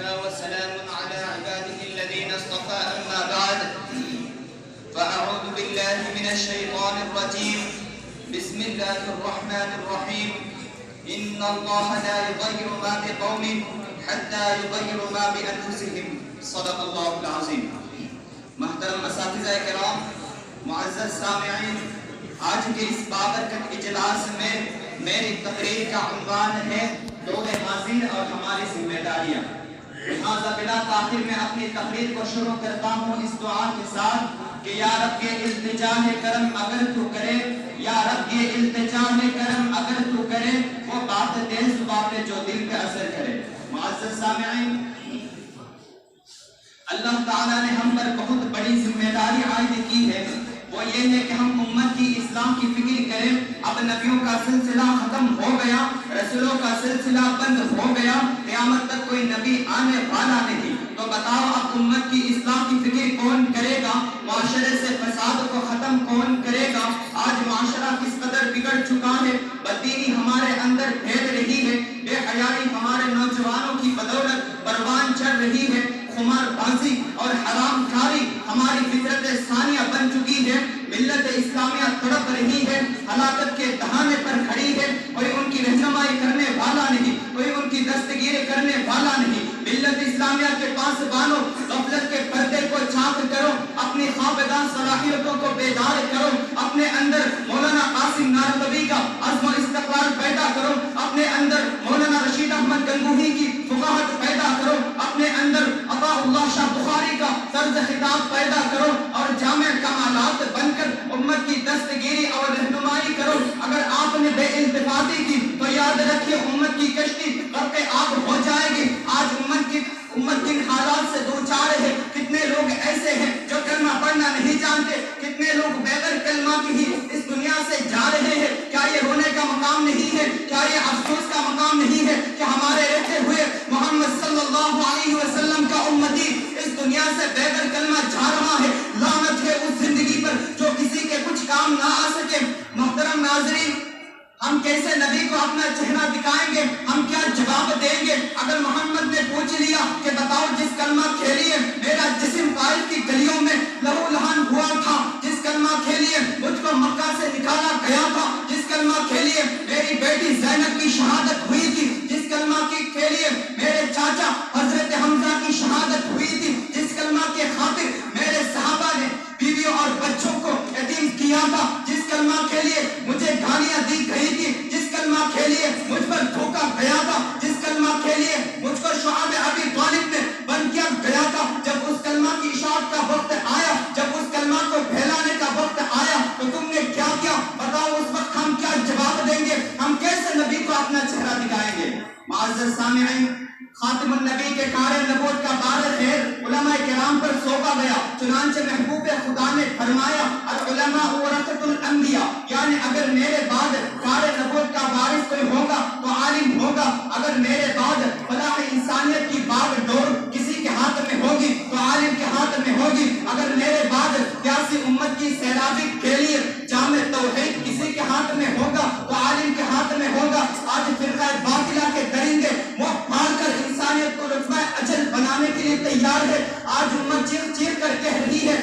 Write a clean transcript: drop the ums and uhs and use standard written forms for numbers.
وكفى وسلام على عباده الذين اصطفى أما بعد فأعوذ بالله من الشيطان الرجيم بسم الله الرحمن الرحيم إن الله لا يغير ما بقوم حتى يغيروا ما بأنفسهم صدق الله العظيم. محترم اساتذہ کرام، معزز سامعین، آج کے اس بابرکت اجلاس میں میری تقریر کا عنوان ہے دور حاضر اور ہماری ذمہ داریاں. لہذا بلا تاخیر میں اپنی تقریر کو شروع کرتا ہوں اس دعا کے ساتھ کہ یا رب یہ التجا ہے کرم اگر تو کرے، یا رب یہ التجا ہے کرم اگر تو کرے، وہ بات تیز باتیں جو دل پہ اثر کرے. معزز سامعین، اللہ تعالیٰ نے ہم پر بہت بڑی ذمہ داری عائد کی ہے، وہ یہ ہے کہ ہم امت کی اصلاح کی فکر کریں. اب نبیوں کا سلسلہ ختم ہو گیا، رسولوں کا سلسلہ بند ہو گیا، قیامت تک کوئی نبی آنے والا نہیں. تو بتاؤ اب امت کی اصلاح کی فکر کون کرے گا؟ معاشرے سے فساد کو ختم کون کرے گا؟ آج معاشرہ کس قدر بگڑ چکا ہے، بددینی ہمارے اندر پھیل رہی ہے، بے حیائی ہمارے نوجوانوں کی بدولت پروان چڑھ رہی ہے، خمار بازی اور حرام کاری ہماری فطرت ثانیہ بن چکی ہے. ملت اسلامیہ تڑپ رہی ہے، ہلاکت کے دہانے پر کھڑی ہے. کوئی ان کی رہنمائی کرنے والا نہیں، کوئی ان کی دستگیری کرنے والا نہیں. ملت اسلامیہ کے پاس بانو، غفلت کے پردے کو چاک کرو، اپنی خوابدہ صلاحیتوں کو بیدار کرو، اپنے اندر مولانا قاسم نانوتوی کا عزم و استقلال پیدا کرو، اپنے اندر مولانا رشید احمد گنگوہی کی فقاہت پیدا کرو، اپنے اندر عطا اللہ شاہ بخاری کا طرز خطاب پیدا کرو اور جامع کمالات بن کر امت کی دستگیری اور رہنمائی کرو. اگر آپ نے بے التفاتی کی تو یاد رکھیے امت کی کشتی غرق آب ہو جائے گی. آج امت کن حالات سے دوچار ہے. کتنے لوگ ایسے ہیں جو کلمہ پڑھنا نہیں جانتے، کتنے لوگ بغیر کلمہ کی ہی اس دنیا سے جا رہے ہیں. کیا یہ رونے کا مقام نہیں ہے؟ کیا یہ افسوس کا مقام نہیں ہے کہ ہمارے رہتے ہوئے محمد صلی اللہ علیہ وسلم کا امتی اس دنیا سے بغیر کلمہ جا رہا ہے؟ لعنت ہے اس زندگی پر جو کسی کے کچھ کام نہ آ سکے. محترم ناظرین، ہم کیسے نبی کو اپنا چہرہ دکھائیں گے؟ ہم کیا جواب دیں گے اگر محمد نے پوچھ لیا کہ بتاؤ جس کلمہ کھیلیے میرا جسم طائف کی گلیوں میں لہو لہان ہوا تھا، جس کلمہ کھیلیے مجھ کو مکہ سے نکالا گیا تھا، جس کلمہ کھیلیے میری بیٹی زینب کی شہادت ہوئی تھی، جس کلمہ کی کھیلیے میرے چاچا حضرت حمزہ کی شہادت ہوئی تھی، جس کلمہ کے خاطر میرے صحابہ نے بیویوں اور بچوں کو یتیم کیا تھا، جس کلمہ کے لیے مجھے گالیاں دی گئی تھی، جس کلمہ کے لیے مجھ پر دھوکا گیا تھا، جس کلمہ کے لیے مجھ کو شعب ابی طالب نے بند کیا گیا تھا، جب اس کلمہ کی اشاعت کا وقت آیا، جب اس کلمہ کو پھیلانے کا وقت آیا تو تم نے کیا کیا؟ بتاؤ اس وقت ہم کیا جواب دیں گے؟ ہم کیسے نبی کو اپنا چہرہ دکھائیں گے؟ معزز سامعین، خاتم النبی کے کار نبوت کا بار خیر علماء کرام پر سونپا گیا. چنانچہ محبوب خدا نے فرمایا العلماء ورثۃ الانبیاء، یعنی اگر میرے بعد کار نبوت کا وارث کوئی ہوگا تو عالم ہوگا. اگر میرے بعد فلاح انسانیت کی باغ ڈور کسی کے ہاتھ میں ہوگی تو عالم کے ہاتھ میں ہوگی. اگر میرے بعد پیاسی امت کی سیلابی کے لیے جامع توحید کسی کے ہاتھ میں ہوگا تو عالم کے ہاتھ میں ہوگا. آج فرقہ باطلہ کے درندے منہ پھاڑ کر انسانیت کو رتبہ اجل بنانے کے لیے تیار ہے. آج امت چیخ چیخ کر کہہ رہی ہے